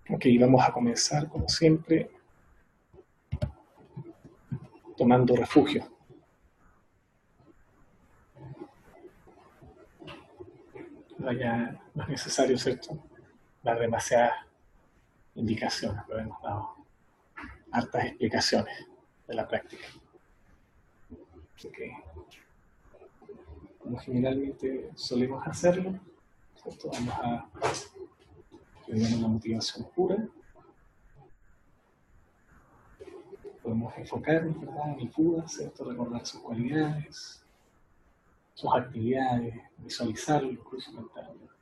Ok, vamos a comenzar como siempre tomando refugio. Ya no es necesario, ¿cierto?, dar demasiadas indicaciones, pero hemos dado hartas explicaciones de la práctica. Así que, como generalmente solemos hacerlo, ¿cierto?, vamos a tener una motivación pura. Podemos enfocarnos, ¿verdad?, en el Buda, ¿cierto?, recordar sus cualidades, sus actividades, visualizarlo incluso mentalmente.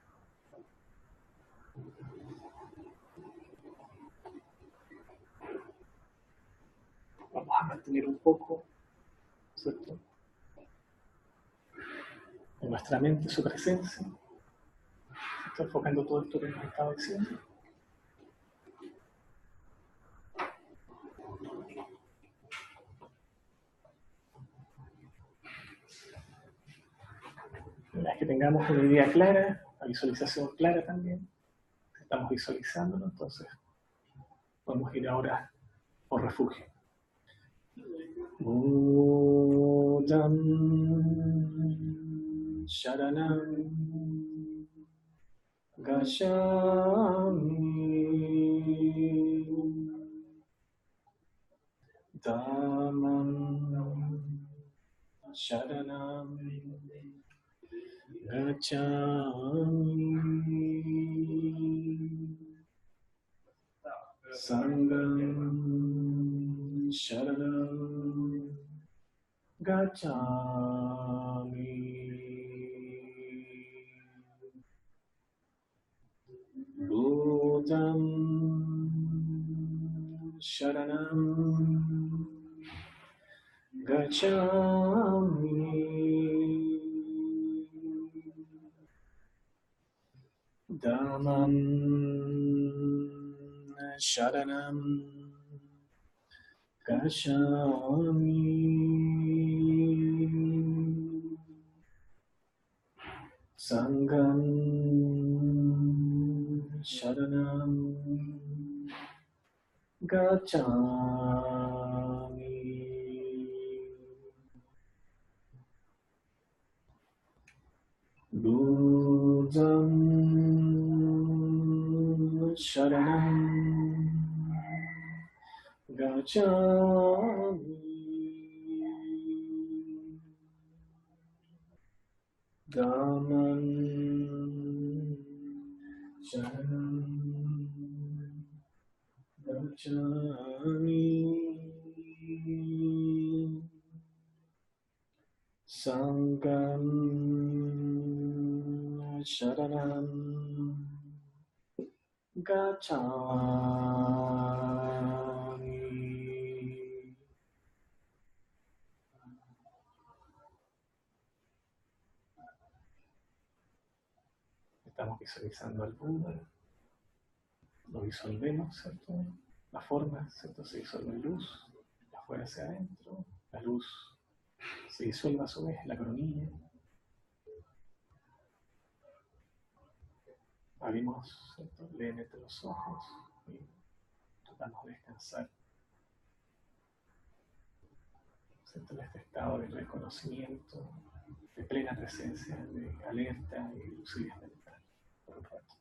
Vamos a mantener un poco, ¿cierto?, en nuestra mente su presencia. Está enfocando todo esto que hemos estado diciendo. Una vez que tengamos una idea clara, una visualización clara también, estamos visualizándolo, entonces podemos ir ahora por refugio. Budam Sharanam Gacchami Dhammam Sharanam Gacchami Sangam Sharanam Gacchami Buddham Sharanam Gacchami Dhammam Sharanam Gacchami Sangam Sharanam Gacchami. Buddham Sharanam Gacchami Dhammam Sharanam Gacchami Sangam Sharanam Gacchami. Estamos visualizando al Buda, lo disolvemos, ¿cierto? La forma, ¿cierto?, se disuelve en luz, de afuera hacia adentro, la luz se disuelve a su vez en la coronilla. Abrimos, ¿cierto?, levemente los ojos y tratamos de descansar, ¿cierto?, en este estado de reconocimiento, de plena presencia, de alerta y lucidez mental, por un rato.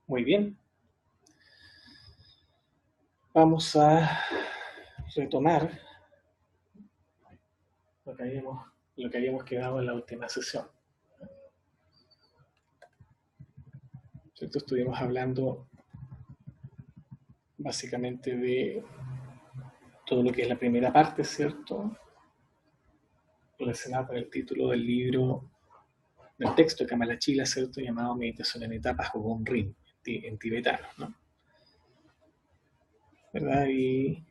Muy bien. Vamos a retomar lo que habíamos quedado en la última sesión. ¿Cierto? Estuvimos hablando básicamente de todo lo que es la primera parte, ¿cierto? Relacionada con el título del libro, del texto de Kamalachila, ¿cierto? Llamado Meditación en Etapas Hogon Rin, en tibetano, ¿no? ¿Verdad? Y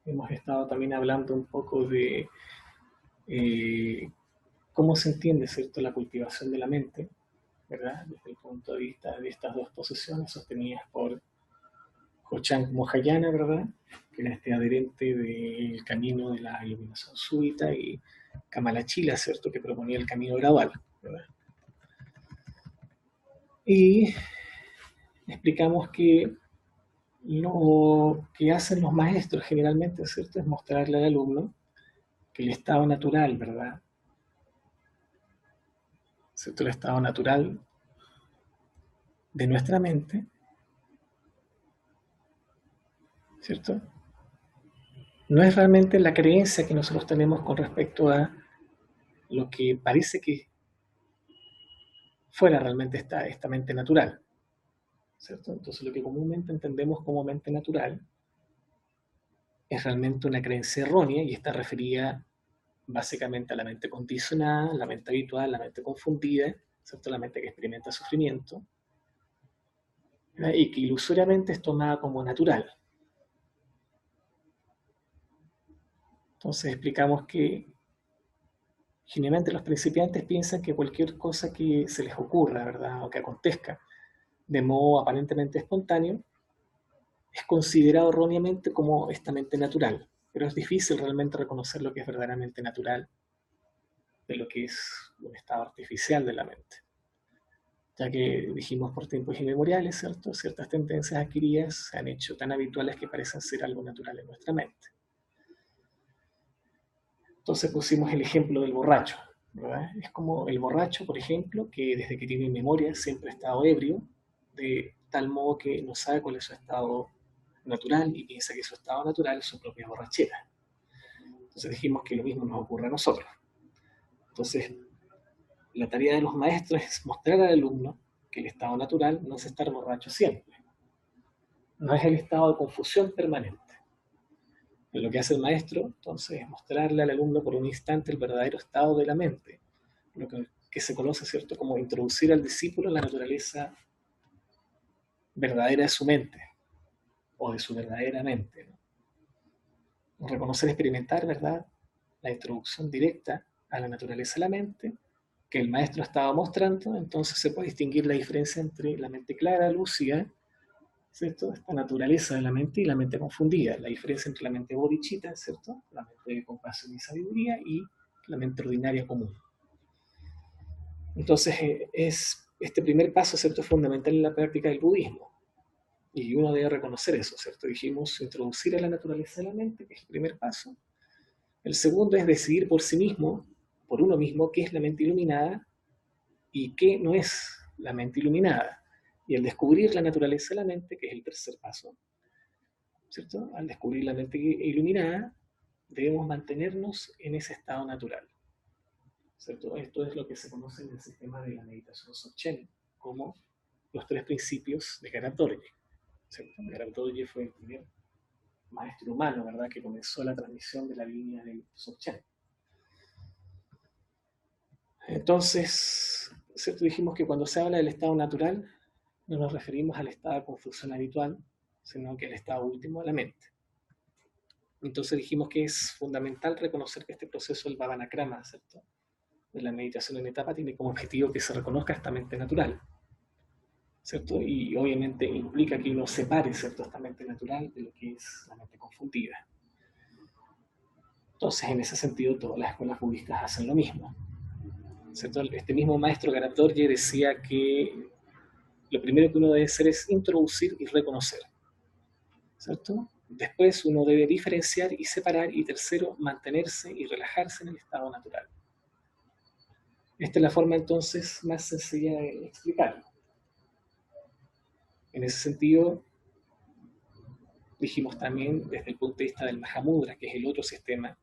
hemos estado también hablando un poco de cómo se entiende, ¿cierto?, la cultivación de la mente, ¿verdad?, desde el punto de vista de estas dos posiciones sostenidas por Hochang Mahayana, ¿verdad?, que era este adherente del camino de la iluminación súbita, y Kamalachila, ¿cierto?, que proponía el camino gradual, ¿verdad? Y explicamos que lo que hacen los maestros generalmente, ¿cierto?, es mostrarle al alumno que el estado natural, ¿verdad?, ¿cierto?, el estado natural de nuestra mente, ¿cierto?, no es realmente la creencia que nosotros tenemos con respecto a lo que parece que fuera realmente esta mente natural, ¿cierto? Entonces lo que comúnmente entendemos como mente natural es realmente una creencia errónea y está referida básicamente a la mente condicionada, la mente habitual, la mente confundida, ¿cierto?, la mente que experimenta sufrimiento, ¿verdad?, y que ilusoriamente es tomada como natural. Entonces explicamos que generalmente los principiantes piensan que cualquier cosa que se les ocurra, ¿verdad?, o que acontezca de modo aparentemente espontáneo, es considerado erróneamente como esta mente natural, pero es difícil realmente reconocer lo que es verdaderamente natural de lo que es un estado artificial de la mente, ya que dijimos por tiempos inmemoriales, ¿cierto?, ciertas tendencias adquiridas se han hecho tan habituales que parecen ser algo natural en nuestra mente. Entonces pusimos el ejemplo del borracho, ¿verdad? Es como el borracho, por ejemplo, que desde que tiene memoria siempre ha estado ebrio, de tal modo que no sabe cuál es su estado natural y piensa que su estado natural es su propia borrachera. Entonces dijimos que lo mismo nos ocurre a nosotros. Entonces, la tarea de los maestros es mostrar al alumno que el estado natural no es estar borracho siempre, no es el estado de confusión permanente. Lo que hace el maestro, entonces, es mostrarle al alumno por un instante el verdadero estado de la mente, lo que se conoce, ¿cierto?, como introducir al discípulo en la naturaleza verdadera de su mente, o de su verdadera mente, ¿no? Reconocer, experimentar, ¿verdad?, la introducción directa a la naturaleza de la mente que el maestro estaba mostrando. Entonces se puede distinguir la diferencia entre la mente clara, lúcida, ¿cierto?, esta naturaleza de la mente, y la mente confundida, la diferencia entre la mente bodhicitta, ¿cierto?, la mente de compasión y sabiduría, y la mente ordinaria común. Entonces es este primer paso, ¿cierto?, fundamental en la práctica del budismo, y uno debe reconocer eso, ¿cierto? Dijimos introducir a la naturaleza de la mente, que es el primer paso. El segundo es decidir por sí mismo, por uno mismo, qué es la mente iluminada y qué no es la mente iluminada. Y al descubrir la naturaleza de la mente, que es el tercer paso, ¿cierto?, al descubrir la mente iluminada, debemos mantenernos en ese estado natural, ¿cierto? Esto es lo que se conoce en el sistema de la meditación Dzogchen como los tres principios de Garab Dorje, ¿cierto? Garab Dorje fue el primer maestro humano, ¿verdad?, que comenzó la transmisión de la línea del Dzogchen. Entonces, ¿cierto?, dijimos que cuando se habla del estado natural no nos referimos al estado de confusión habitual, sino que al estado último de la mente. Entonces dijimos que es fundamental reconocer que este proceso del Bhavanakrama, ¿cierto?, de la meditación en etapa, tiene como objetivo que se reconozca esta mente natural, ¿cierto? Y obviamente implica que uno separe, ¿cierto?, esta mente natural de lo que es la mente confundida. Entonces, en ese sentido, todas las escuelas budistas hacen lo mismo, ¿cierto? Este mismo maestro Garab Dorje decía que lo primero que uno debe hacer es introducir y reconocer, ¿cierto? Después uno debe diferenciar y separar, y tercero, mantenerse y relajarse en el estado natural. Esta es la forma entonces más sencilla de explicarlo. En ese sentido, dijimos también desde el punto de vista del Mahamudra, que es el otro sistema,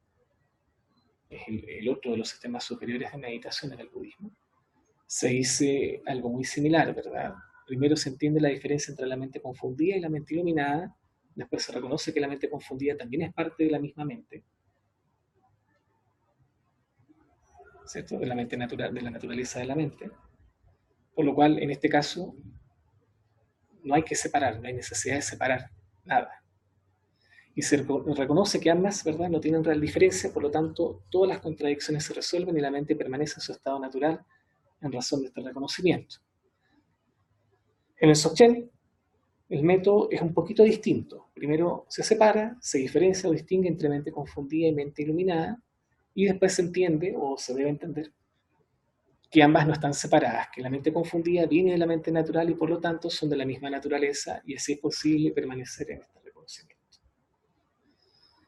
es el otro de los sistemas superiores de meditación en el budismo, se dice algo muy similar, ¿verdad? Primero se entiende la diferencia entre la mente confundida y la mente iluminada, después se reconoce que la mente confundida también es parte de la misma mente, ¿cierto? De la mente natural, de la naturaleza de la mente, por lo cual en este caso no hay que separar, no hay necesidad de separar nada. Y se reconoce que ambas, ¿verdad?, no tienen real diferencia, por lo tanto todas las contradicciones se resuelven y la mente permanece en su estado natural en razón de este reconocimiento. En el Dzogchen, el método es un poquito distinto. Primero se separa, se diferencia o distingue entre mente confundida y mente iluminada, y después se entiende, o se debe entender, que ambas no están separadas, que la mente confundida viene de la mente natural y por lo tanto son de la misma naturaleza, y así es posible permanecer en este reconocimiento.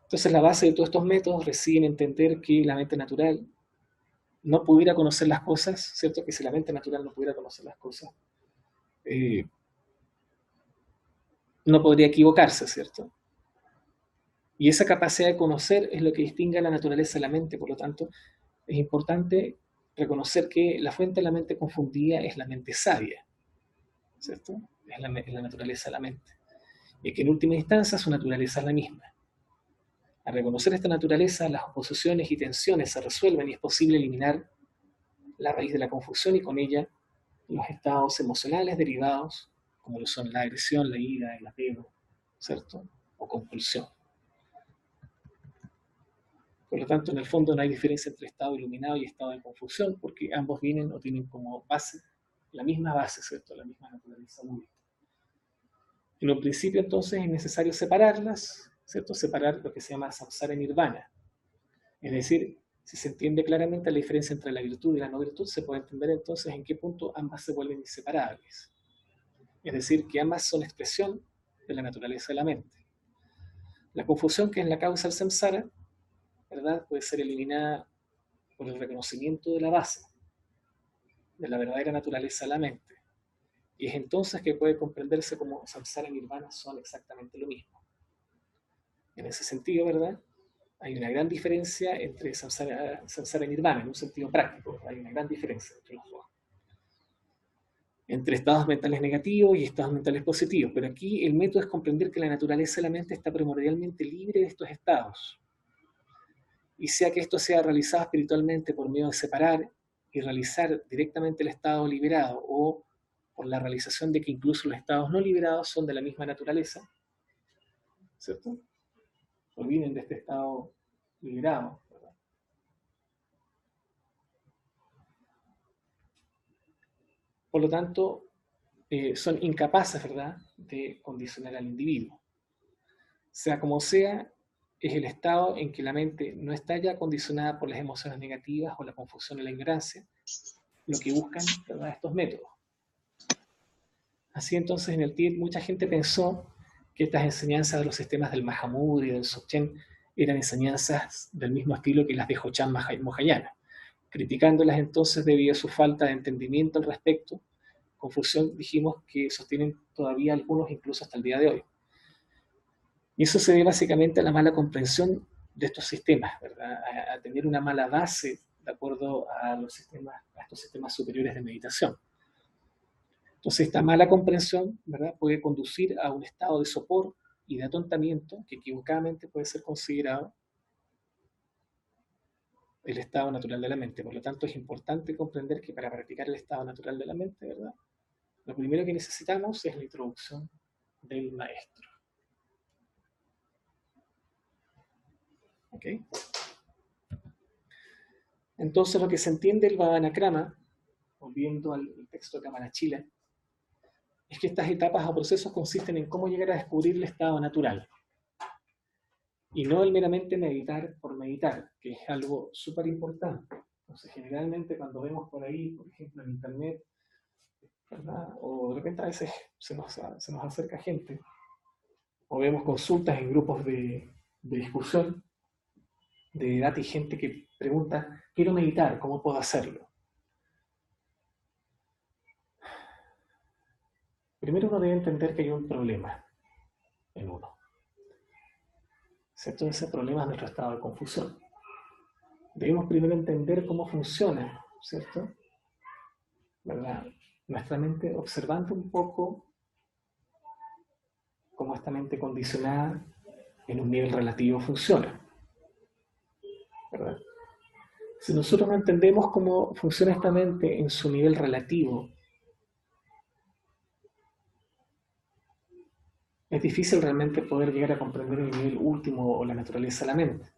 Entonces la base de todos estos métodos reside en entender que la mente natural no pudiera conocer las cosas, ¿cierto? Que si la mente natural no pudiera conocer las cosas, no podría equivocarse, ¿cierto? Y esa capacidad de conocer es lo que distingue a la naturaleza de la mente, por lo tanto, es importante reconocer que la fuente de la mente confundida es la mente sabia, ¿cierto? Es la naturaleza de la mente. Y que en última instancia su naturaleza es la misma. Al reconocer esta naturaleza, las oposiciones y tensiones se resuelven y es posible eliminar la raíz de la confusión y con ella los estados emocionales derivados, como lo son la agresión, la ira, el apego, ¿cierto? O compulsión. Por lo tanto, en el fondo no hay diferencia entre estado iluminado y estado de confusión, porque ambos vienen o tienen como base la misma base, ¿cierto? La misma naturaleza única. En un principio, entonces, es necesario separarlas, ¿cierto? Separar lo que se llama samsara y nirvana. Es decir, si se entiende claramente la diferencia entre la virtud y la no virtud, se puede entender entonces en qué punto ambas se vuelven inseparables. Es decir, que ambas son expresión de la naturaleza de la mente. La confusión, que es la causa del samsara, ¿verdad?, puede ser eliminada por el reconocimiento de la base, de la verdadera naturaleza de la mente. Y es entonces que puede comprenderse como samsara y nirvana son exactamente lo mismo. En ese sentido, ¿verdad?, hay una gran diferencia entre samsara y nirvana, en un sentido práctico. Hay una gran diferencia entre los dos. Entre estados mentales negativos y estados mentales positivos. Pero aquí el método es comprender que la naturaleza de la mente está primordialmente libre de estos estados. Y sea que esto sea realizado espiritualmente por medio de separar y realizar directamente el estado liberado, o por la realización de que incluso los estados no liberados son de la misma naturaleza, ¿cierto? O vienen de este estado liberado, ¿verdad? Por lo tanto, son incapaces, ¿verdad?, de condicionar al individuo. Sea como sea, es el estado en que la mente no está ya condicionada por las emociones negativas o la confusión o la ignorancia, lo que buscan, ¿verdad?, estos métodos. Así entonces en el Tíbet mucha gente pensó que estas enseñanzas de los sistemas del Mahamudra y del Dzogchen eran enseñanzas del mismo estilo que las de Hocham Mahayana, criticándolas entonces debido a su falta de entendimiento al respecto, confusión, dijimos, que sostienen todavía algunos incluso hasta el día de hoy. Y eso se debe básicamente a la mala comprensión de estos sistemas, ¿verdad?, a tener una mala base de acuerdo a estos sistemas superiores de meditación. Entonces, esta mala comprensión, ¿verdad?, puede conducir a un estado de sopor y de atontamiento que equivocadamente puede ser considerado el estado natural de la mente. Por lo tanto, es importante comprender que para practicar el estado natural de la mente, ¿verdad?, lo primero que necesitamos es la introducción del maestro. ¿Ok? Entonces, lo que se entiende el Vajrayana, volviendo al texto de Kamanachila, es que estas etapas o procesos consisten en cómo llegar a descubrir el estado natural. Y no el meramente meditar por meditar, que es algo súper importante. Entonces, generalmente cuando vemos por ahí, por ejemplo, en internet, ¿verdad?, o de repente a veces se nos acerca gente, o vemos consultas en grupos de discusión, de debate, y gente que pregunta, quiero meditar, ¿cómo puedo hacerlo? Primero uno debe entender que hay un problema en uno. ¿Cierto? Ese problema es nuestro estado de confusión. Debemos primero entender cómo funciona, ¿cierto? ¿Verdad? Nuestra mente, observando un poco cómo esta mente condicionada en un nivel relativo funciona, ¿verdad? Si nosotros no entendemos cómo funciona esta mente en su nivel relativo, es difícil realmente poder llegar a comprender el nivel último o la naturaleza de la mente,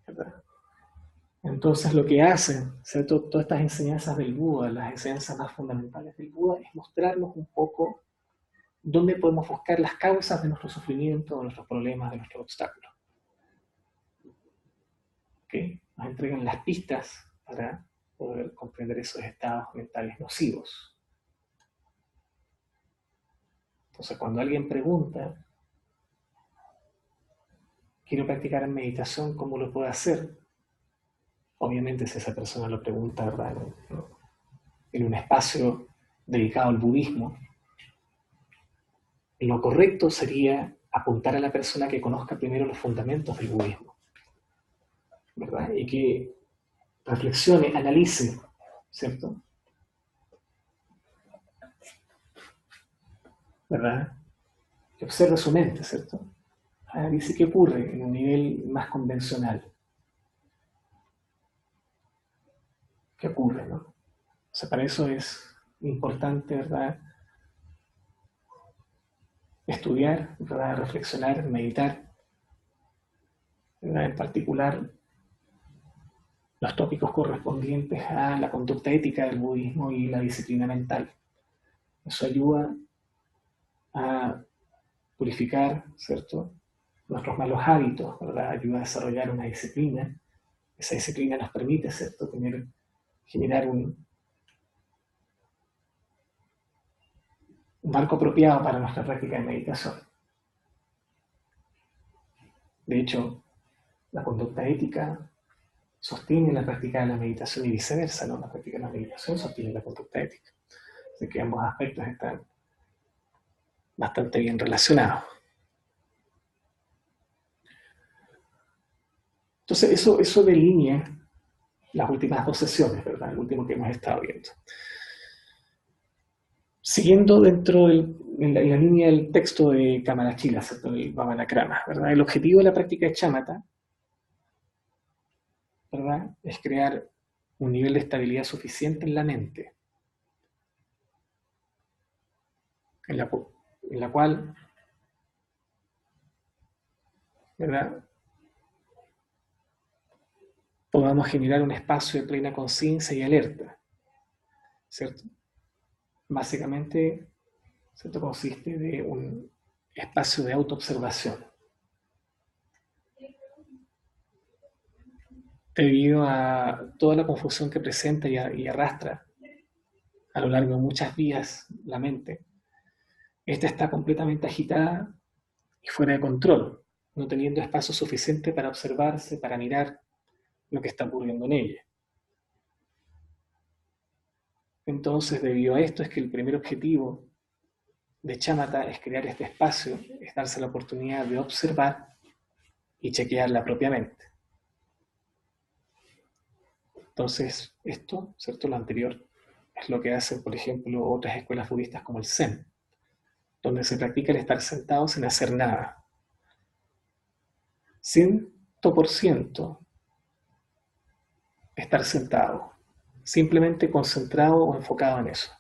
¿verdad? Entonces lo que hacen, ¿cierto? Todas estas enseñanzas del Buda, las enseñanzas más fundamentales del Buda, es mostrarnos un poco dónde podemos buscar las causas de nuestro sufrimiento, de nuestros problemas, de nuestros obstáculos. ¿Okay? Nos entregan las pistas para poder comprender esos estados mentales nocivos. Entonces, cuando alguien pregunta, quiero practicar meditación, ¿cómo lo puedo hacer? Obviamente, si esa persona lo pregunta, ¿verdad? En un espacio dedicado al budismo, lo correcto sería apuntar a la persona que conozca primero los fundamentos del budismo, ¿verdad? Y que reflexione, analice, ¿cierto? ¿Verdad? Que observe su mente, ¿cierto? Analice qué ocurre en un nivel más convencional. ¿Qué ocurre, no? O sea, para eso es importante, ¿verdad? Estudiar, ¿verdad? Reflexionar, meditar, ¿verdad? En particular los tópicos correspondientes a la conducta ética del budismo y la disciplina mental. Eso ayuda a purificar, ¿cierto? Nuestros malos hábitos, ¿verdad? Ayuda a desarrollar una disciplina. Esa disciplina nos permite, ¿cierto? Generar un marco apropiado para nuestra práctica de meditación. De hecho, la conducta ética sostiene la práctica de la meditación y viceversa, ¿no? La práctica de la meditación sostiene la conducta ética. Así que ambos aspectos están bastante bien relacionados. Entonces, eso delinea las últimas dos sesiones, ¿verdad? El último que hemos estado viendo. Siguiendo en la línea del texto de Kamalachila, ¿cierto? El Vamanakrama, ¿verdad? El objetivo de la práctica de Shamatha, ¿verdad? Es crear un nivel de estabilidad suficiente en la mente, en la cual, ¿verdad? Podamos generar un espacio de plena conciencia y alerta, ¿cierto? Básicamente, ¿cierto? Consiste de un espacio de autoobservación. Debido a toda la confusión que presenta y arrastra a lo largo de muchas vías la mente, esta está completamente agitada y fuera de control, no teniendo espacio suficiente para observarse, para mirar lo que está ocurriendo en ella. Entonces, debido a esto es que el primer objetivo de Shamatha es crear este espacio, es darse la oportunidad de observar y chequearla propiamente. Entonces, esto, ¿cierto? Lo anterior es lo que hacen, por ejemplo, otras escuelas budistas como el Zen, donde se practica el estar sentado sin hacer nada. 100% estar sentado, simplemente concentrado o enfocado en eso.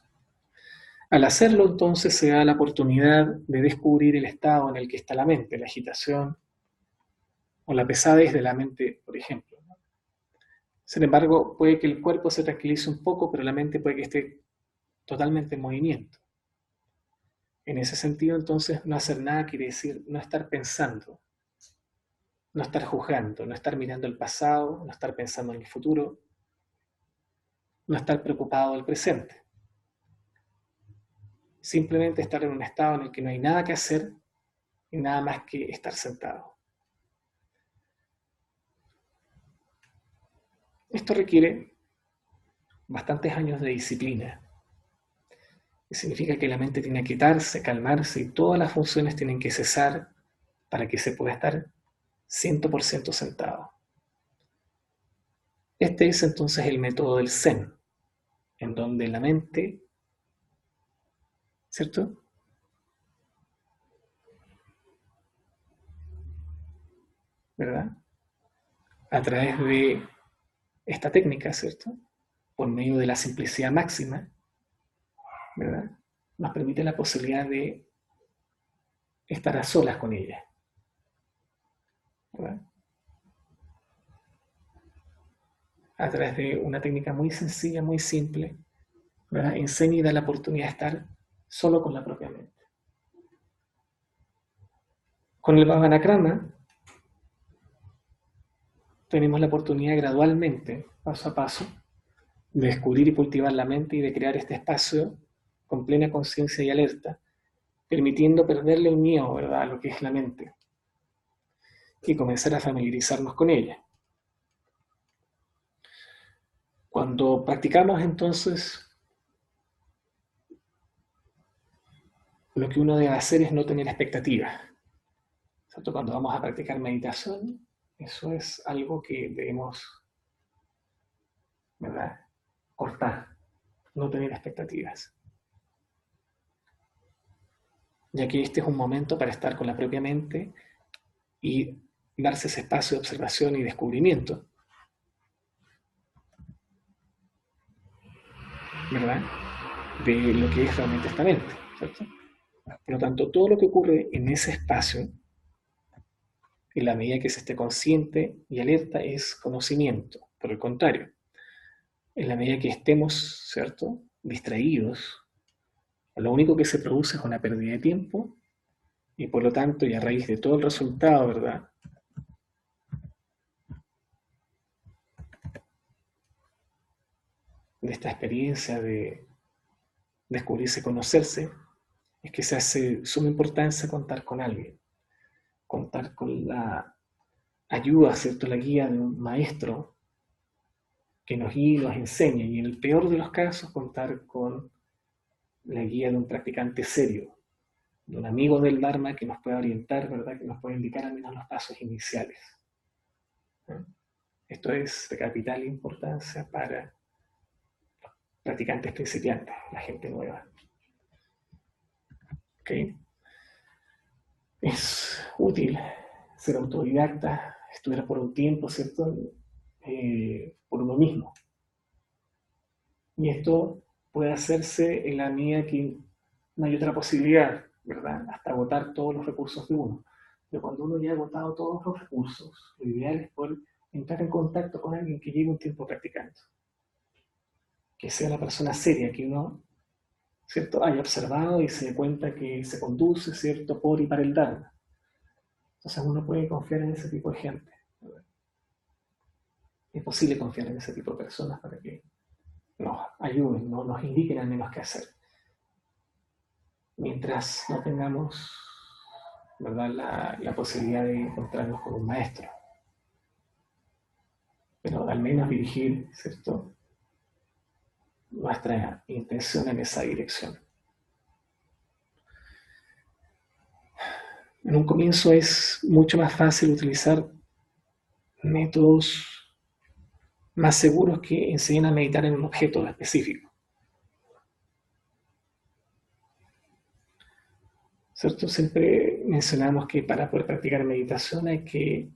Al hacerlo, entonces, se da la oportunidad de descubrir el estado en el que está la mente, la agitación o la pesadez de la mente, por ejemplo. Sin embargo, puede que el cuerpo se tranquilice un poco, pero la mente puede que esté totalmente en movimiento. En ese sentido, entonces, no hacer nada quiere decir no estar pensando, no estar juzgando, no estar mirando el pasado, no estar pensando en el futuro, no estar preocupado del presente. Simplemente estar en un estado en el que no hay nada que hacer y nada más que estar sentado. Esto requiere bastantes años de disciplina. que significa que la mente tiene que quitarse, calmarse y todas las funciones tienen que cesar para que se pueda estar 100% sentado. Este es entonces el método del Zen, en donde la mente, ¿cierto?, ¿verdad?, a través de esta técnica, ¿cierto?, por medio de la simplicidad máxima, ¿verdad?, nos permite la posibilidad de estar a solas con ella, ¿verdad?, a través de una técnica muy sencilla, muy simple, ¿verdad?, enseña y da la oportunidad de estar solo con la propia mente. Con el Bhavanakrama tenemos la oportunidad gradualmente, paso a paso, de descubrir y cultivar la mente y de crear este espacio con plena conciencia y alerta, permitiendo perderle el miedo, ¿verdad?, a lo que es la mente y comenzar a familiarizarnos con ella. Cuando practicamos entonces, lo que uno debe hacer es no tener expectativas. ¿Cierto? Cuando vamos a practicar meditación, eso es algo que debemos, ¿verdad?, cortar, no tener expectativas. Ya que este es un momento para estar con la propia mente y darse ese espacio de observación y descubrimiento, ¿verdad?, de lo que es realmente esta mente, ¿cierto? Por lo tanto, todo lo que ocurre en ese espacio, en la medida que se esté consciente y alerta, es conocimiento. Por el contrario, en la medida que estemos, ¿cierto?, distraídos, lo único que se produce es una pérdida de tiempo y por lo tanto, y a raíz de todo el resultado, ¿verdad?, de esta experiencia de descubrirse, conocerse, es que se hace suma importancia contar con alguien, contar con la ayuda, ¿cierto?, la guía de un maestro que nos guíe y nos enseñe, y en el peor de los casos contar con la guía de un practicante serio, de un amigo del Dharma que nos pueda orientar, ¿verdad?, que nos pueda indicar al menos los pasos iniciales. Esto es de capital importancia para practicantes principiantes, la gente nueva. ¿Okay? Es útil ser autodidacta, estudiar por un tiempo, ¿cierto?, por uno mismo. Y esto puede hacerse en la medida que no hay otra posibilidad, ¿verdad?, hasta agotar todos los recursos de uno. Pero cuando uno ya ha agotado todos los recursos, lo ideal es poder entrar en contacto con alguien que lleve un tiempo practicando, que sea la persona seria, que uno, ¿cierto?, haya observado y se dé cuenta que se conduce, ¿cierto?, por y para el Dharma. Entonces uno puede confiar en ese tipo de gente, ¿verdad? Es posible confiar en ese tipo de personas para que nos ayuden, ¿no?, nos indiquen al menos qué hacer. Mientras no tengamos, ¿verdad?, la posibilidad de encontrarnos con un maestro. Pero al menos dirigir, ¿cierto?, nuestra intención en esa dirección. En un comienzo es mucho más fácil utilizar métodos más seguros que enseñan a meditar en un objeto específico. ¿Cierto? Siempre mencionamos que para poder practicar meditación hay que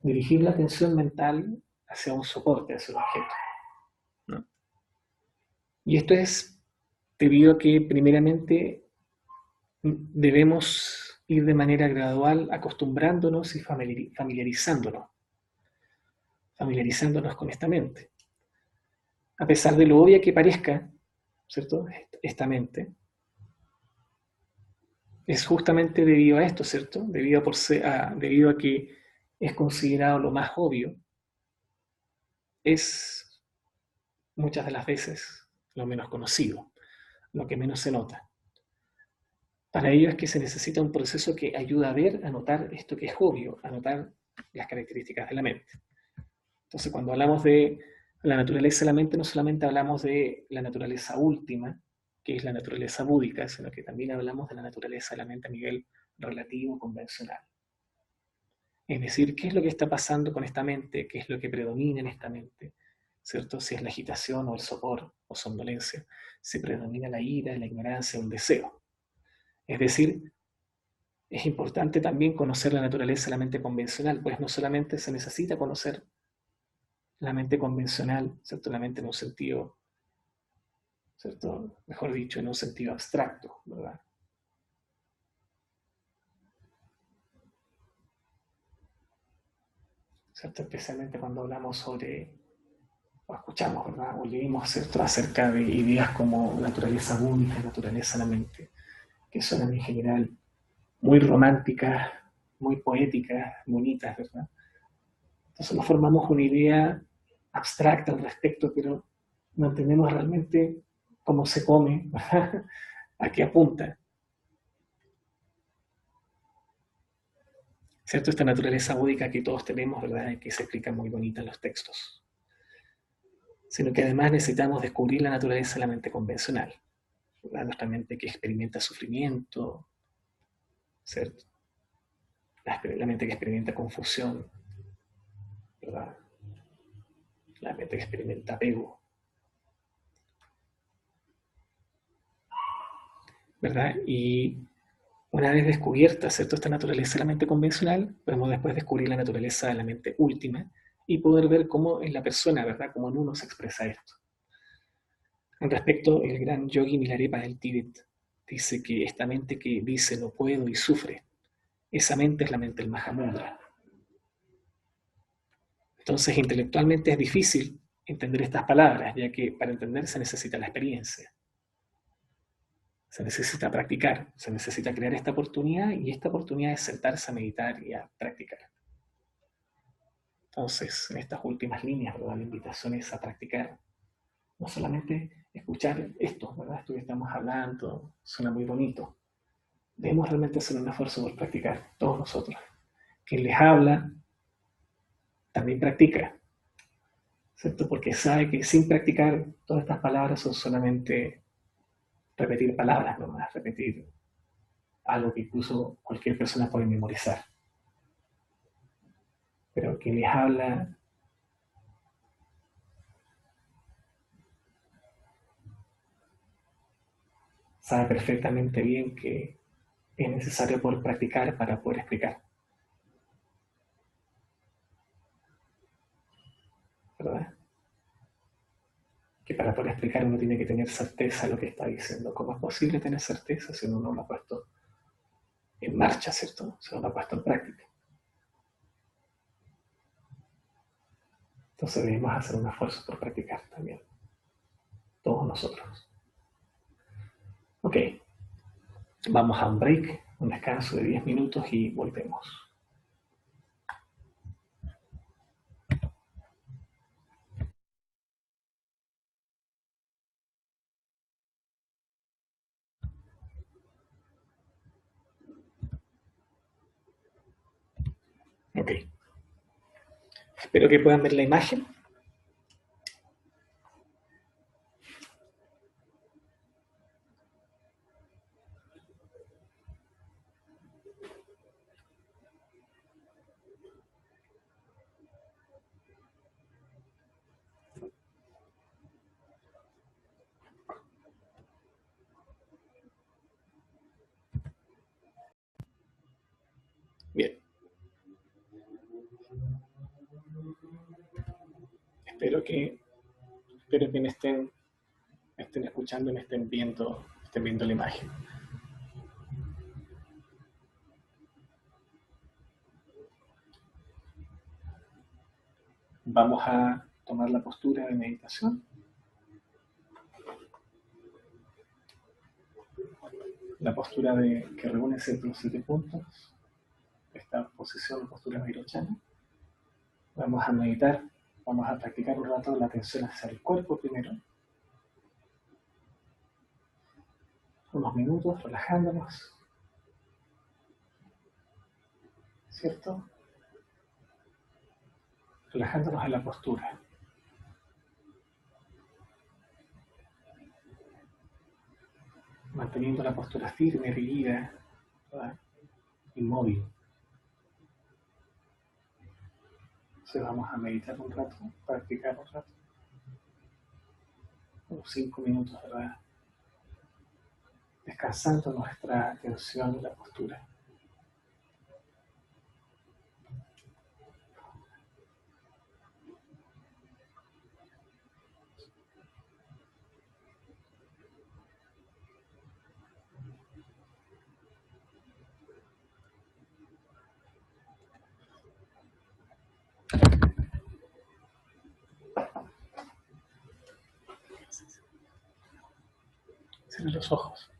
dirigir la atención mental hacia un soporte, hacia un objeto, ¿no? Y esto es debido a que primeramente debemos ir de manera gradual acostumbrándonos y familiarizándonos con esta mente. A pesar de lo obvia que parezca, ¿cierto?, esta mente, es justamente debido a esto, ¿cierto?, debido a que es considerado lo más obvio, es muchas de las veces lo menos conocido, lo que menos se nota. Para ello es que se necesita un proceso que ayuda a ver, a notar esto que es obvio, a notar las características de la mente. Entonces, cuando hablamos de la naturaleza de la mente, no solamente hablamos de la naturaleza última, que es la naturaleza búdica, sino que también hablamos de la naturaleza de la mente a nivel relativo, convencional. Es decir, ¿qué es lo que está pasando con esta mente? ¿Qué es lo que predomina en esta mente? ¿Cierto? Si es la agitación o el sopor o somnolencia, si predomina la ira, la ignorancia o el deseo. Es decir, es importante también conocer la naturaleza de la mente convencional, pues no solamente se necesita conocer la mente convencional, ¿cierto? La mente en un sentido, ¿cierto? Mejor dicho, en un sentido abstracto, ¿verdad? ¿Cierto? Especialmente cuando hablamos sobre, o escuchamos, ¿verdad? O leímos, ¿cierto? Acerca de ideas como naturaleza búdica, naturaleza de la mente, que son en general muy románticas, muy poéticas, bonitas, ¿verdad? Entonces nos formamos una idea abstracta al respecto, pero no entendemos realmente cómo se come, ¿verdad? A qué apunta. ¿Cierto? Esta naturaleza búdica que todos tenemos, ¿verdad? Y que se explica muy bonita en los textos. Sino que además necesitamos descubrir la naturaleza de la mente convencional, ¿verdad? Nuestra mente que experimenta sufrimiento, ¿cierto? La mente que experimenta confusión, ¿verdad? La mente que experimenta apego, ¿verdad? Y una vez descubierta, ¿cierto? Esta naturaleza de la mente convencional, podemos después descubrir la naturaleza de la mente última y poder ver cómo en la persona, ¿verdad? Cómo en uno se expresa esto. Al respecto, el gran yogi Milarepa del Tíbet dice que esta mente que dice no puedo y sufre, esa mente es la mente del Mahamudra. Entonces, intelectualmente es difícil entender estas palabras, ya que para entender se necesita la experiencia. Se necesita practicar, se necesita crear esta oportunidad y esta oportunidad es sentarse a meditar y a practicar. Entonces, en estas últimas líneas, ¿verdad? La invitación es a practicar, no solamente escuchar esto, ¿verdad? Esto que estamos hablando suena muy bonito. Debemos realmente hacer un esfuerzo por practicar, todos nosotros. Quien les habla también practica, ¿cierto? Porque sabe que sin practicar todas estas palabras son solamente repetir palabras nomás, repetir algo que incluso cualquier persona puede memorizar. Pero quien les habla sabe perfectamente bien que es necesario poder practicar para poder explicar, ¿verdad? Que para poder explicar uno tiene que tener certeza de lo que está diciendo. ¿Cómo es posible tener certeza si uno no lo ha puesto en marcha, ¿cierto? Si no lo ha puesto en práctica. Entonces debemos hacer un esfuerzo por practicar también, todos nosotros. Ok, vamos a un break, un descanso de 10 minutos y volvemos. Ok, espero que puedan ver la imagen. Bien, espero que, espero que me estén escuchando y me estén viendo la imagen. Vamos a tomar la postura de meditación. La postura que reúne siempre los 7 puntos. Esta posición, postura virochana. Vamos a meditar, vamos a practicar un rato la atención hacia el cuerpo primero. Unos minutos relajándonos, ¿cierto? Relajándonos en la postura. manteniendo la postura firme, erguida, ¿verdad? Inmóvil. Entonces vamos a meditar un rato, practicar un rato, unos 5 minutos, ¿verdad? Descansando nuestra atención en la postura. Cierra los ojos.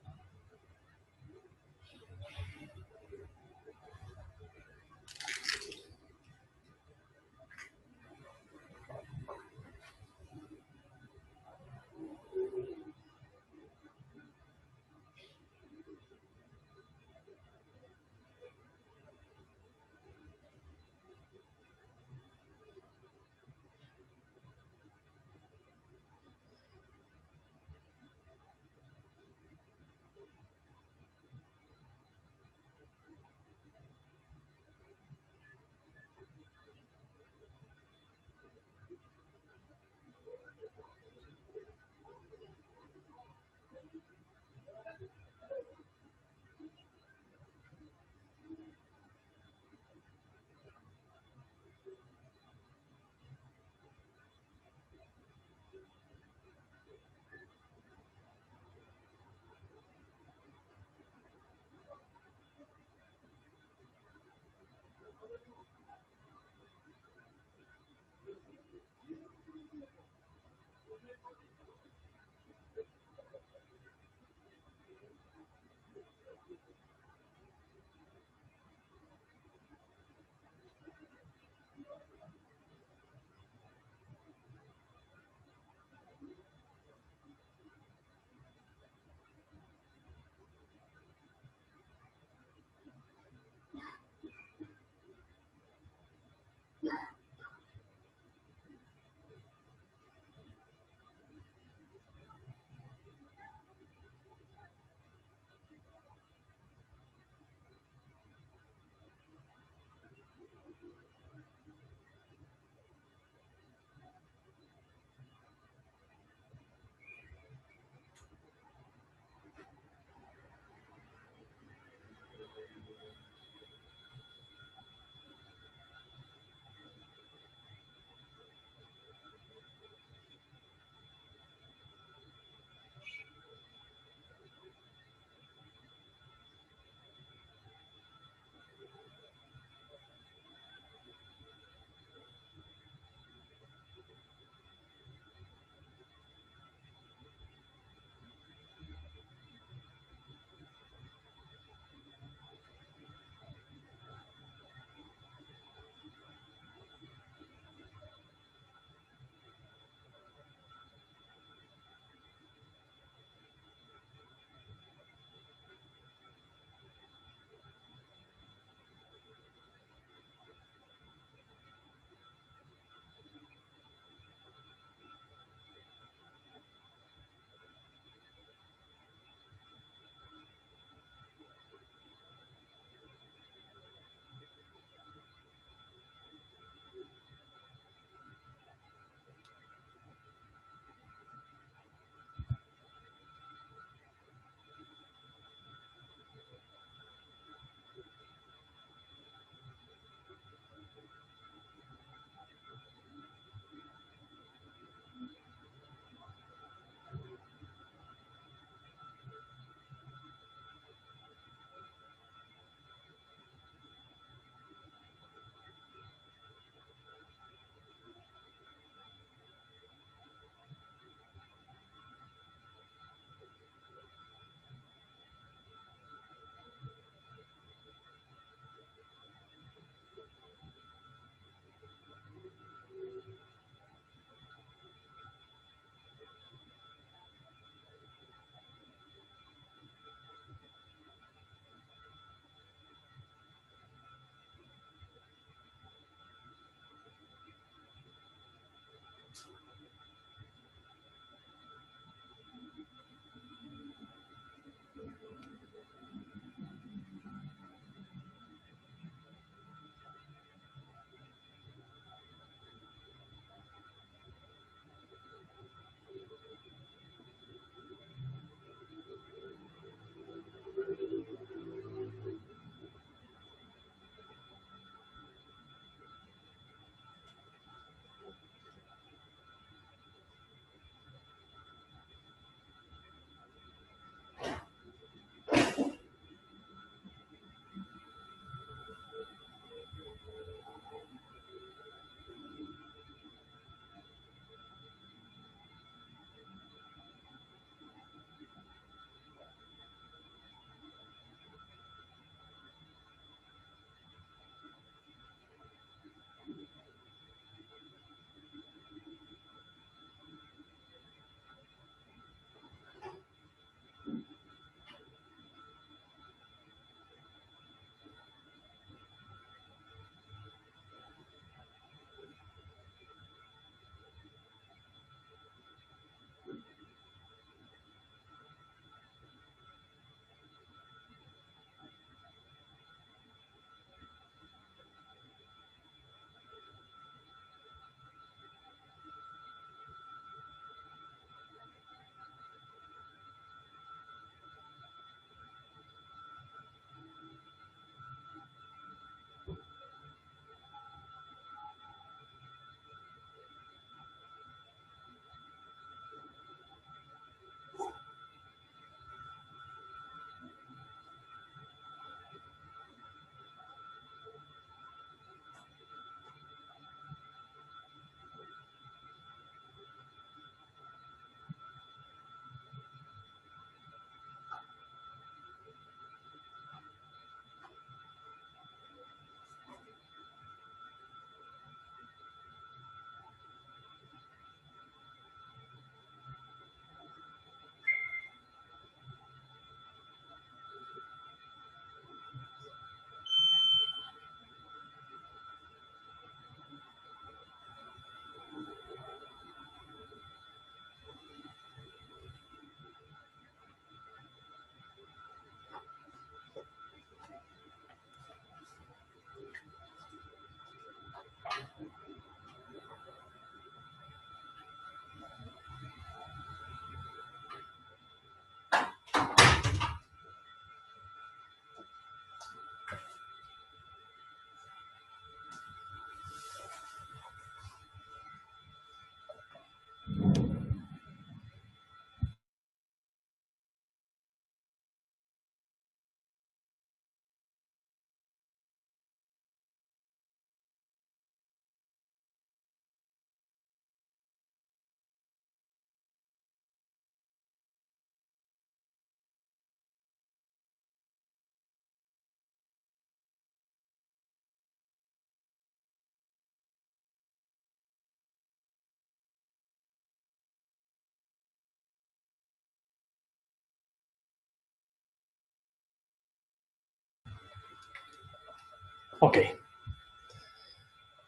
Ok,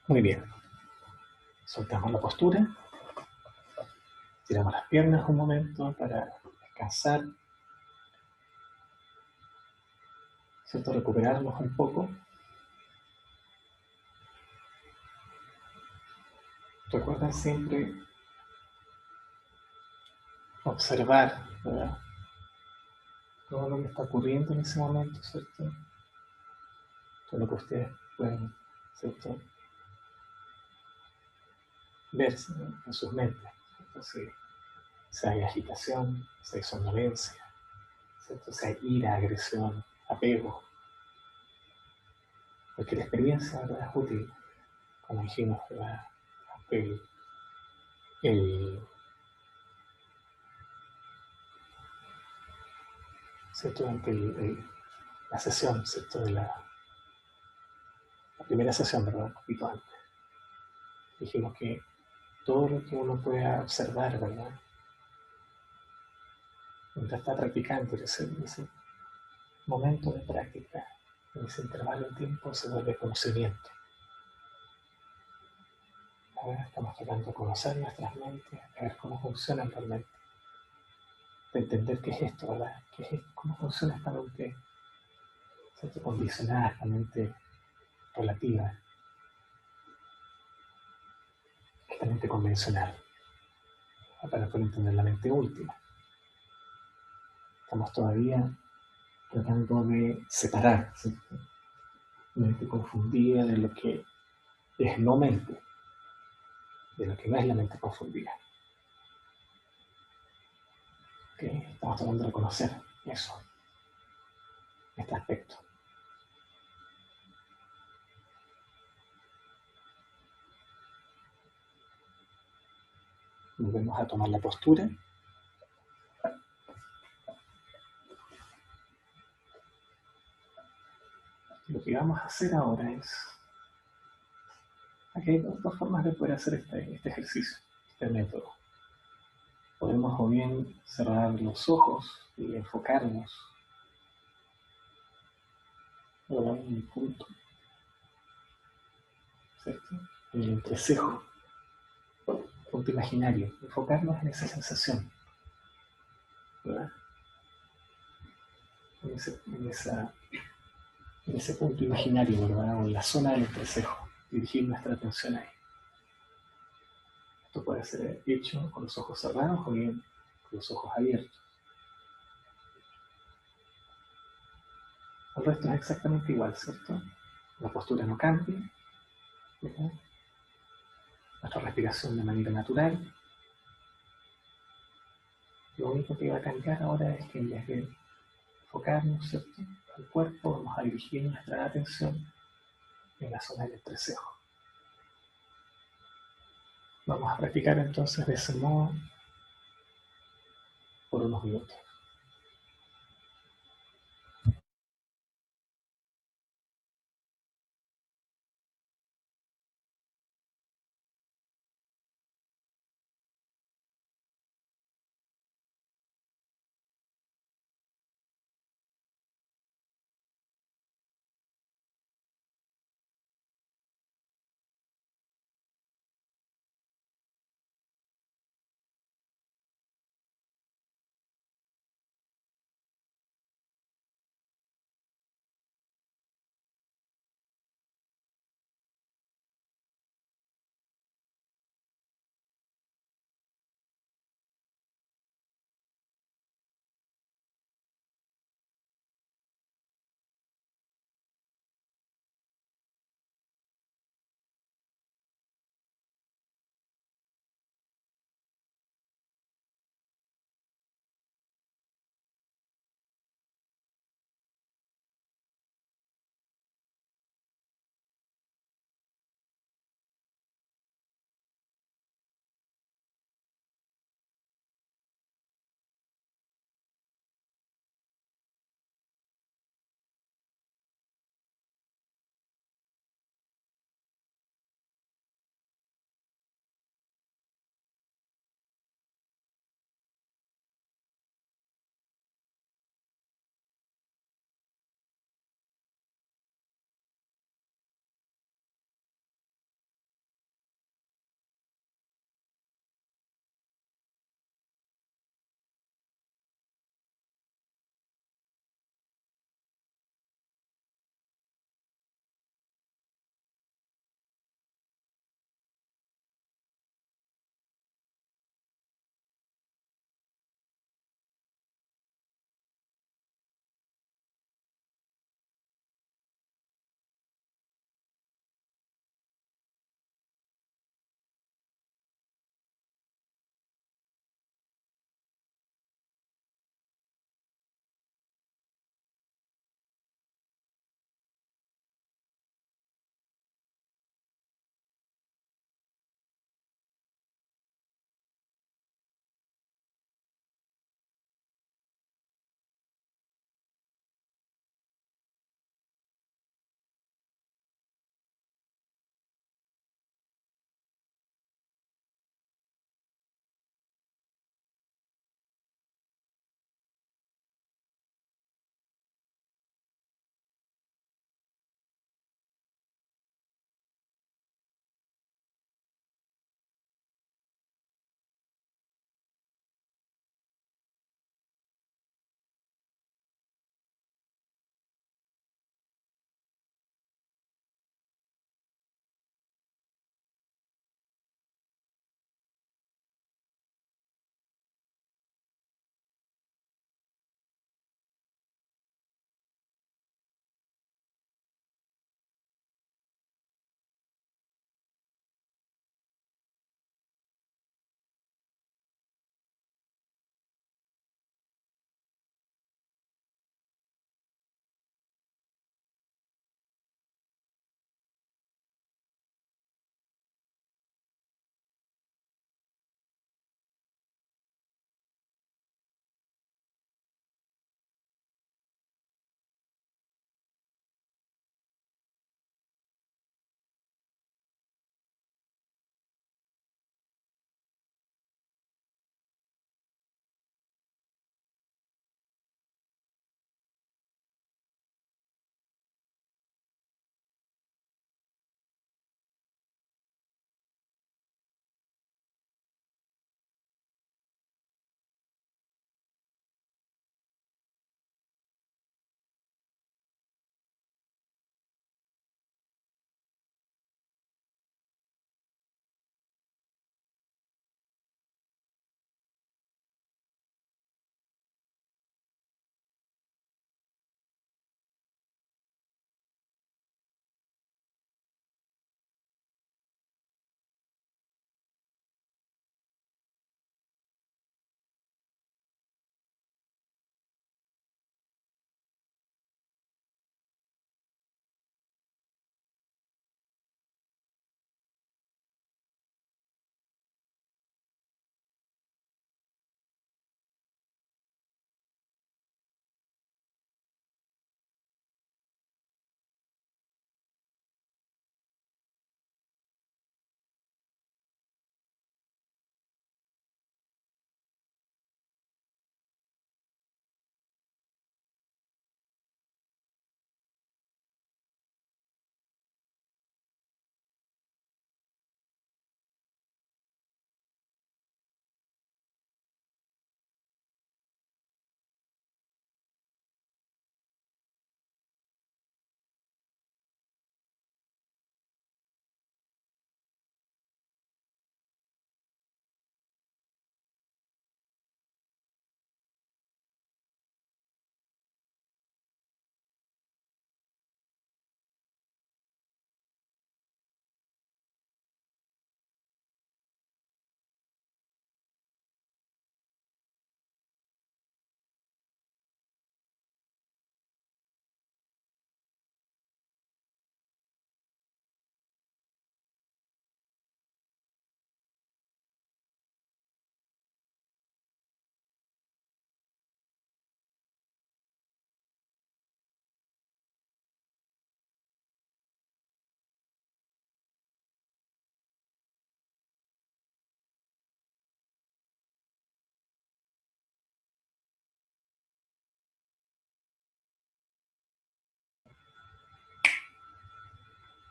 muy bien. Soltamos la postura, tiramos las piernas un momento para descansar, ¿cierto? Recuperarnos un poco. Recuerden siempre observar, ¿verdad? Todo lo que está ocurriendo en ese momento, ¿cierto? Todo lo que ustedes pueden, ¿cierto? Ver en sus mentes. Entonces, si hay agitación, si hay somnolencia, ¿cierto? Si hay ira, agresión, apego, cualquier experiencia, ¿verdad? Es útil, como dijimos, ¿verdad? El, el, ¿cierto? Durante la sesión, ¿cierto? De la primera sesión, ¿verdad? Un poquito antes. Dijimos que todo lo que uno pueda observar, ¿verdad? Mientras está practicando ese momento de práctica, en ese intervalo de tiempo se vuelve conocimiento. Ahora estamos tratando de conocer nuestras mentes, de ver cómo funcionan realmente, de entender qué es esto, ¿verdad? ¿Cómo funciona esta mente, ¿cierto? Condicionada, esta mente relativa, esta mente convencional, para poder entender la mente última. Estamos todavía tratando de separar, ¿cierto? Mente confundida de lo que es no mente, de lo que no es la mente confundida. ¿Okay? Estamos tratando de reconocer eso, este aspecto. Volvemos a tomar la postura. Lo que vamos a hacer ahora es... Aquí hay dos formas de poder hacer este ejercicio, este método. Podemos o bien cerrar los ojos y enfocarnos en un punto, ¿cierto? En el entrecejo, punto imaginario. Enfocarnos en esa sensación, ¿verdad? En ese punto imaginario, ¿verdad? O en la zona del entrecejo. Dirigir nuestra atención ahí. Esto puede ser hecho con los ojos cerrados o bien con los ojos abiertos. El resto es exactamente igual, ¿cierto? La postura no cambia, ¿verdad? Nuestra respiración de manera natural. Lo único que va a cambiar ahora es que en vez de enfocarnos, ¿cierto?, al cuerpo, vamos a dirigir nuestra atención en la zona del entrecejo. Vamos a practicar entonces de ese modo por unos minutos.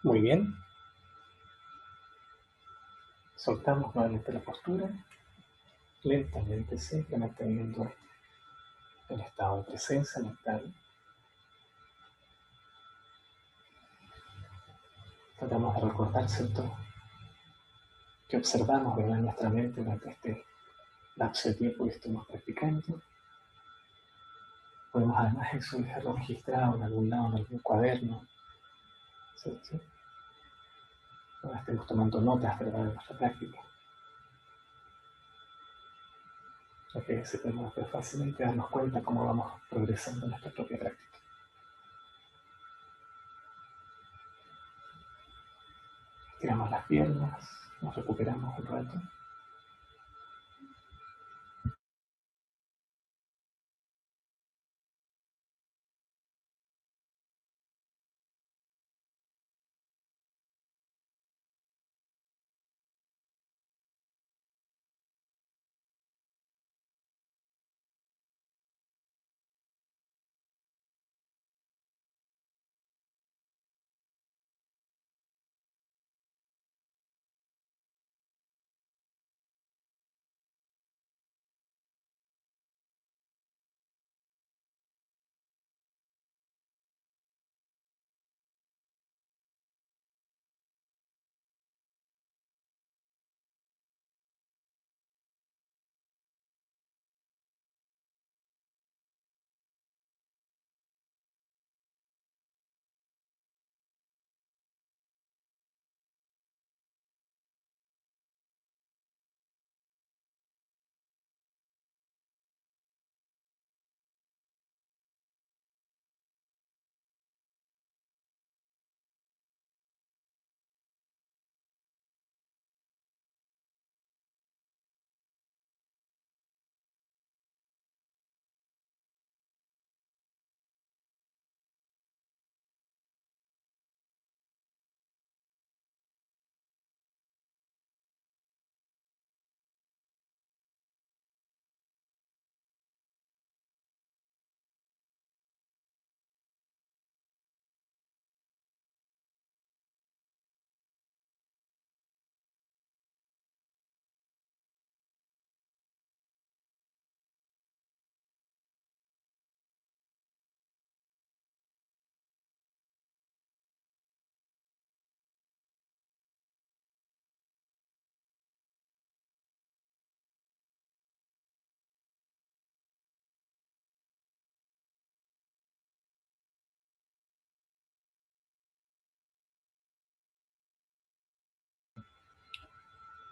Muy bien. Soltamos nuevamente la postura, lentamente, siempre manteniendo el estado de presencia mental. Tratamos de recordar, ¿cierto?, que observamos en nuestra mente durante este lapso de tiempo que estamos practicando. Podemos además eso dejarlo registrado en algún lado, en algún cuaderno, ¿cierto? Donde estemos tomando notas, ¿verdad?, de nuestra práctica. Ya que así podemos fácilmente darnos cuenta cómo vamos progresando en nuestra propia práctica. Estiramos las piernas, nos recuperamos un rato.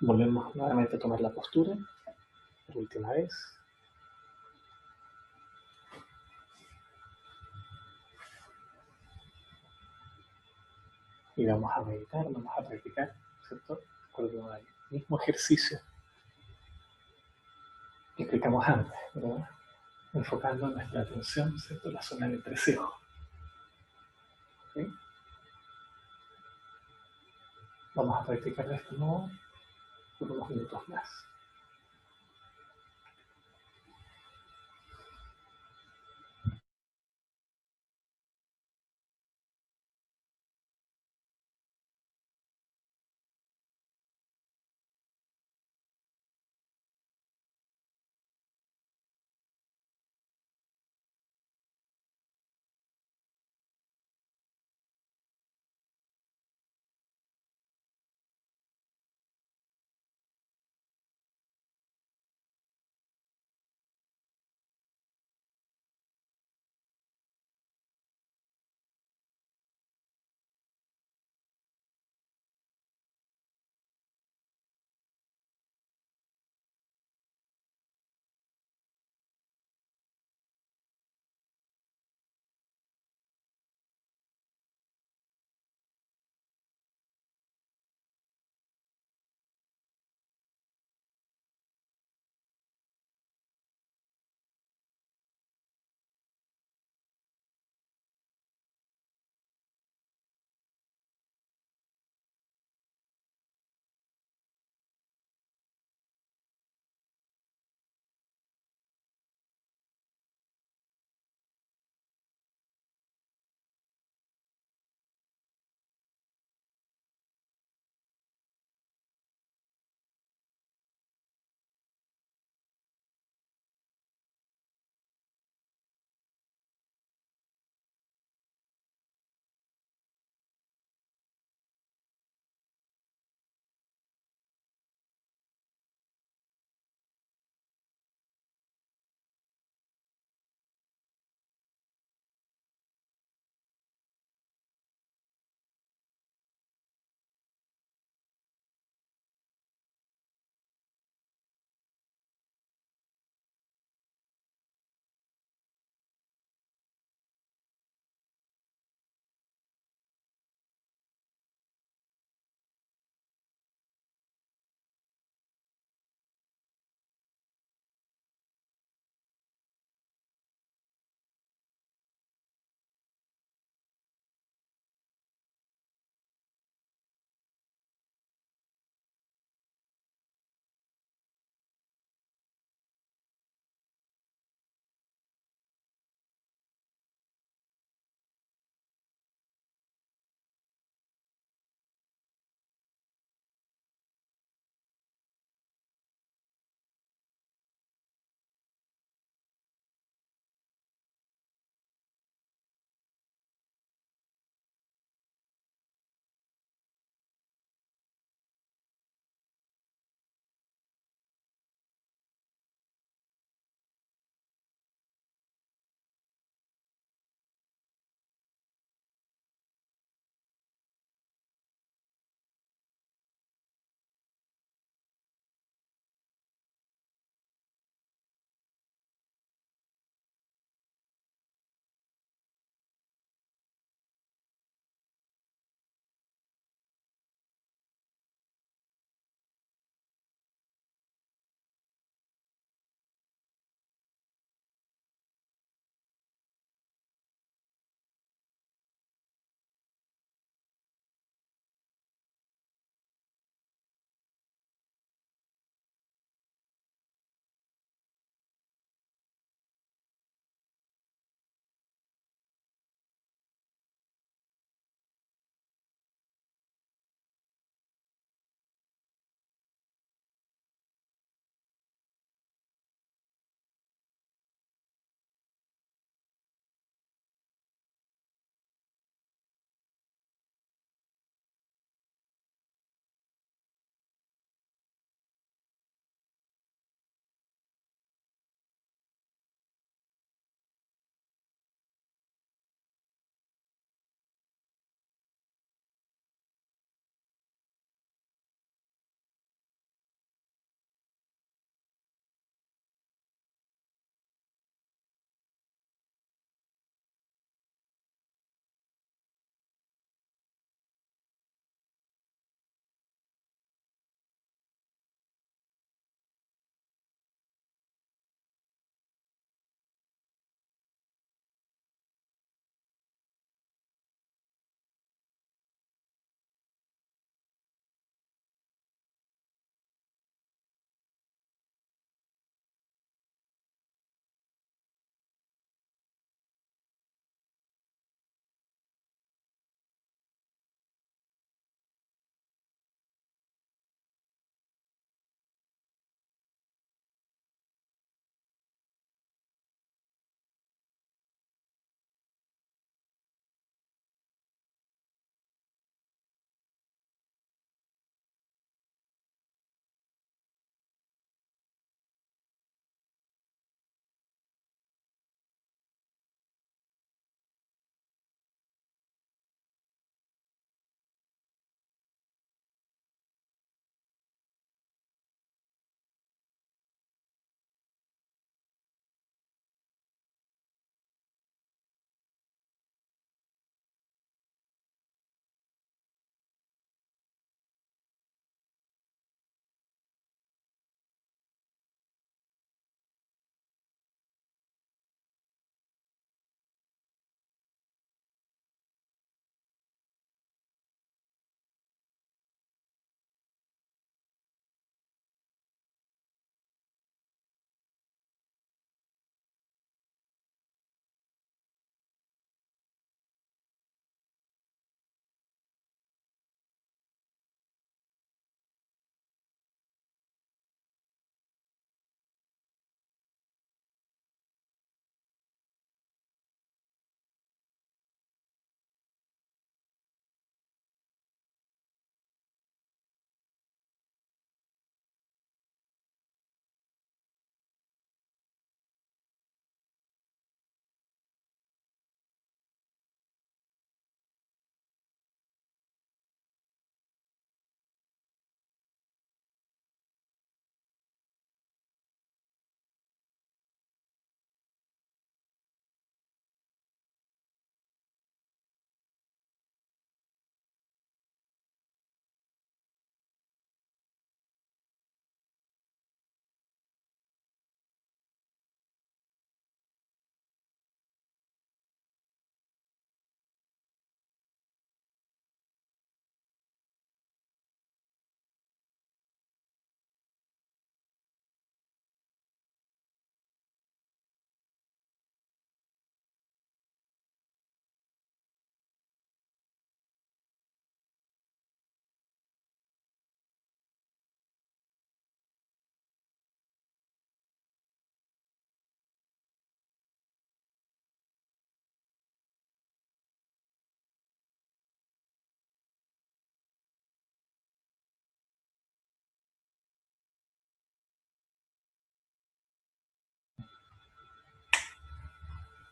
Volvemos nuevamente a tomar la postura, por última vez. Y vamos a meditar, vamos a practicar, ¿cierto?, con el mismo ejercicio que explicamos antes, ¿verdad?, enfocando nuestra atención, ¿cierto?, en la zona del entrecejo. ¿Okay? Vamos a practicar de este modo por unos minutos más.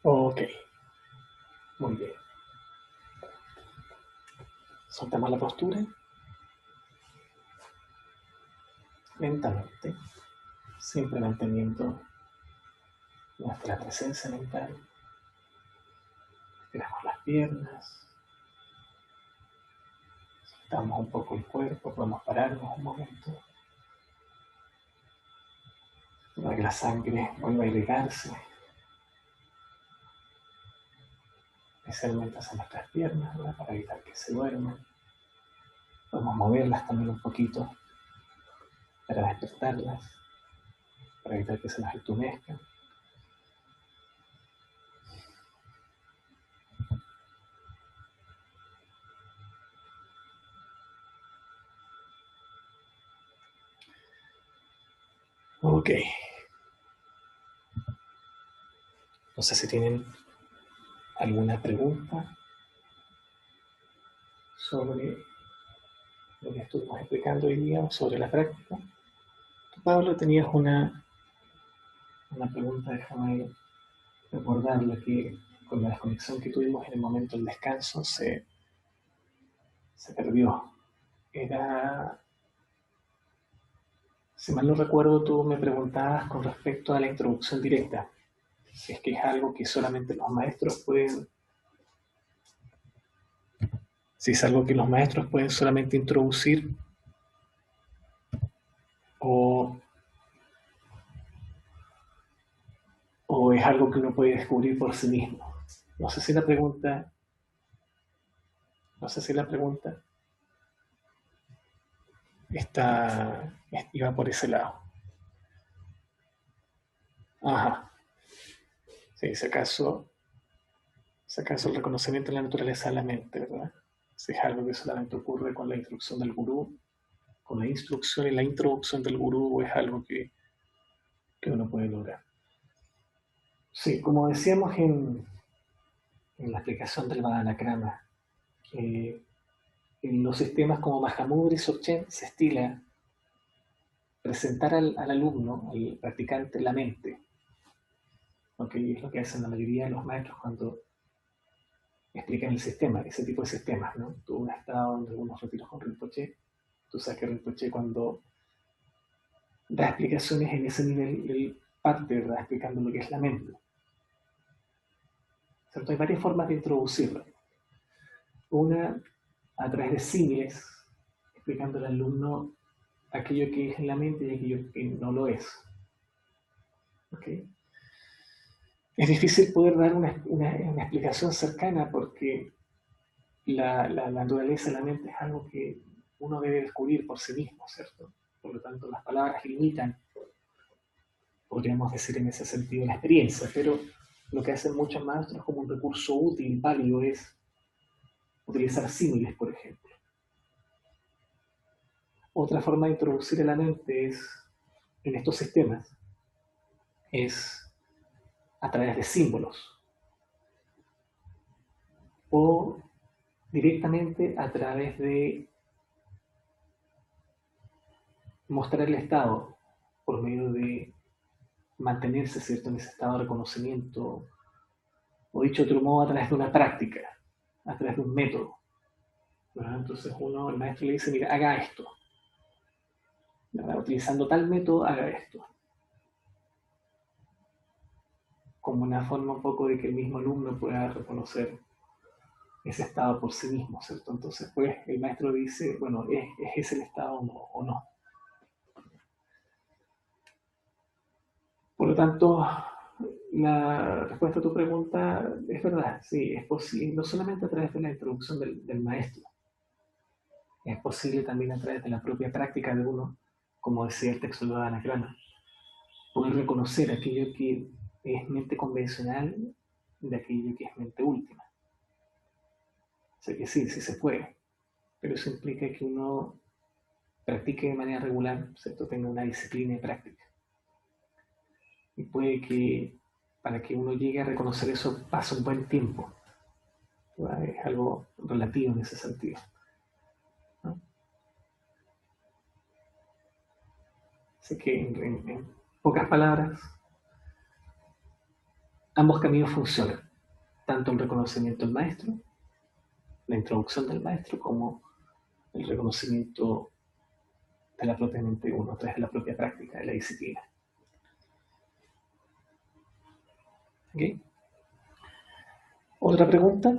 Ok, muy bien. Soltamos la postura lentamente, siempre manteniendo nuestra presencia mental. Estiramos las piernas, soltamos un poco el cuerpo, podemos pararnos un momento para que la sangre vuelva a irrigarse, especialmente hacia nuestras piernas, ¿verdad? Para evitar que se duerman. Podemos moverlas también un poquito para despertarlas, para evitar que se nos entumezcan. Ok, no sé si tienen alguna pregunta sobre lo que estuvimos explicando hoy día o sobre la práctica. Tú, Pablo, tenías una pregunta, déjame recordarla, que con la desconexión que tuvimos en el momento del descanso se perdió. Era, si mal no recuerdo, tú me preguntabas con respecto a la introducción directa, si es que es algo que solamente los maestros pueden, si es algo que los maestros pueden solamente introducir o, o es algo que uno puede descubrir por sí mismo. No sé si la pregunta, no sé si la pregunta está, iba por ese lado. Ajá, sí, si acaso el reconocimiento de la naturaleza de la mente, ¿verdad? Si es algo que solamente ocurre con la instrucción del gurú, con la instrucción y la introducción del gurú, o es algo que uno puede lograr. Sí, como decíamos en la explicación del Vajrayaana, que en los sistemas como Mahamudra y Dzogchen se estila presentar al alumno, al practicante, la mente, ¿okay? Es lo que hacen la mayoría de los maestros cuando explican el sistema, ese tipo de sistemas, ¿no? Tú has estado en algunos retiros con Rinpoche, tú sabes que Rinpoche cuando da explicaciones en ese nivel, él parte, ¿verdad? Explicando lo que es la mente. ¿Cierto? Hay varias formas de introducirla. Una, a través de símiles, explicando al alumno aquello que es en la mente y aquello que no lo es. ¿Okay? Es difícil poder dar una explicación cercana porque la naturaleza de la mente es algo que uno debe descubrir por sí mismo, ¿cierto? Por lo tanto, las palabras limitan, podríamos decir en ese sentido, la experiencia, pero lo que hacen muchos maestros como un recurso útil, válido, es utilizar símiles, por ejemplo. Otra forma de introducir a la mente es, en estos sistemas, es a través de símbolos o directamente a través de mostrar el estado por medio de mantenerse, ¿cierto?, en ese estado de reconocimiento, o dicho de otro modo, a través de una práctica, a través de un método, ¿verdad? Entonces el maestro le dice, mira, haga esto, ¿verdad? Utilizando tal método, haga esto, como una forma un poco de que el mismo alumno pueda reconocer ese estado por sí mismo, ¿cierto? Entonces, pues, el maestro dice, bueno, ¿es ese el estado o no? Por lo tanto, la respuesta a tu pregunta es verdad, sí, es posible, no solamente a través de la introducción del maestro, es posible también a través de la propia práctica de uno, como decía el texto de la Anagrama, poder reconocer aquello que es mente convencional de aquello que es mente última. O sea que sí, sí se puede, pero eso implica que uno practique de manera regular, ¿cierto? Tenga una disciplina y práctica. Y puede que para que uno llegue a reconocer eso pase un buen tiempo. ¿Verdad? Es algo relativo en ese sentido, ¿no? Así que en pocas palabras, Ambos caminos funcionan, tanto un reconocimiento del maestro, la introducción del maestro, como el reconocimiento de la propia mente de uno, a través de la propia práctica, de la disciplina. ¿Okay? ¿Otra pregunta?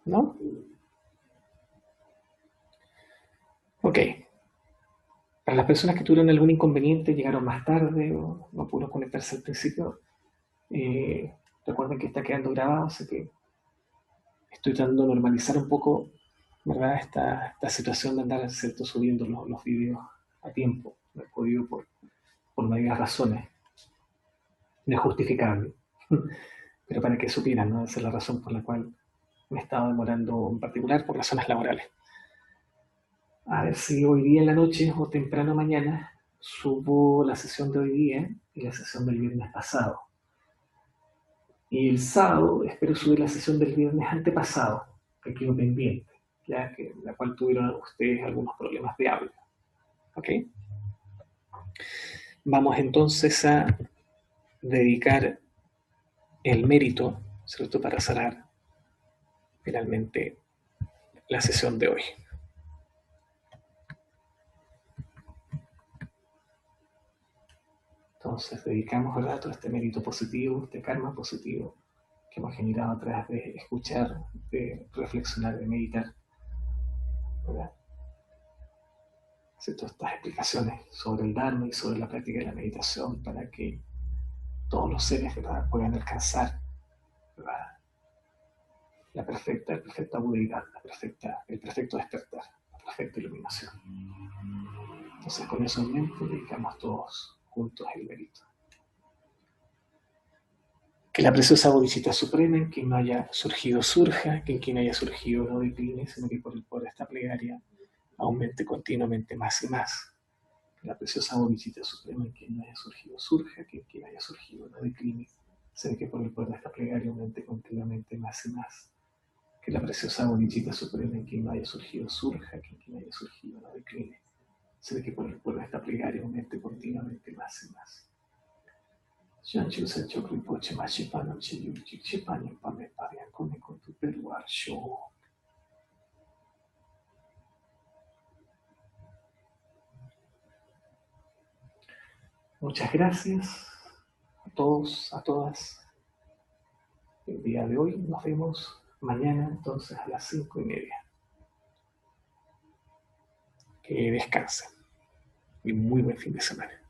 ¿No? Ok. Para las personas que tuvieron algún inconveniente, llegaron más tarde o no pudieron conectarse al principio, recuerden que está quedando grabado, así que estoy tratando de normalizar un poco, ¿verdad? Esta situación de andar, ¿cierto?, subiendo los videos a tiempo. No he podido por varias razones. No es justificable, pero para que supieran, ¿no? Esa es la razón por la cual me he estado demorando, en particular por razones laborales. A ver si hoy día en la noche o temprano mañana subo la sesión de hoy día y la sesión del viernes pasado. Y el sábado espero subir la sesión del viernes antepasado, que quedó pendiente, ya que la cual tuvieron ustedes algunos problemas de habla. ¿Ok? Vamos entonces a dedicar el mérito, ¿cierto?, para cerrar finalmente la sesión de hoy. Entonces dedicamos, ¿verdad?, todo este mérito positivo, este karma positivo que hemos generado a través de escuchar, de reflexionar, de meditar, ¿verdad? Todas estas explicaciones sobre el Dharma y sobre la práctica de la meditación para que todos los seres, ¿verdad?, puedan alcanzar, ¿verdad?, el perfecta budeidad, el perfecto despertar, la perfecta iluminación. Entonces con eso en mente dedicamos todos juntos el mérito. Que la preciosa bodhisattva suprema, en quien no haya surgido surja, que en quien haya surgido no decline, sino que por el poder de esta plegaria aumente continuamente más y más. Que la preciosa bodhisattva suprema, en quien no haya surgido surja, que en quien haya surgido no decline, sino que por el poder de esta plegaria aumente continuamente más y más. Que la preciosa bodhisattva suprema, en quien no haya surgido surja, que en quien haya surgido no decline, sino que por el poder de esta plegaria aumente continuamente más y más. Muchas gracias a todos, a todas. El día de hoy nos vemos mañana entonces a las 5:30. Que descansen y muy buen fin de semana.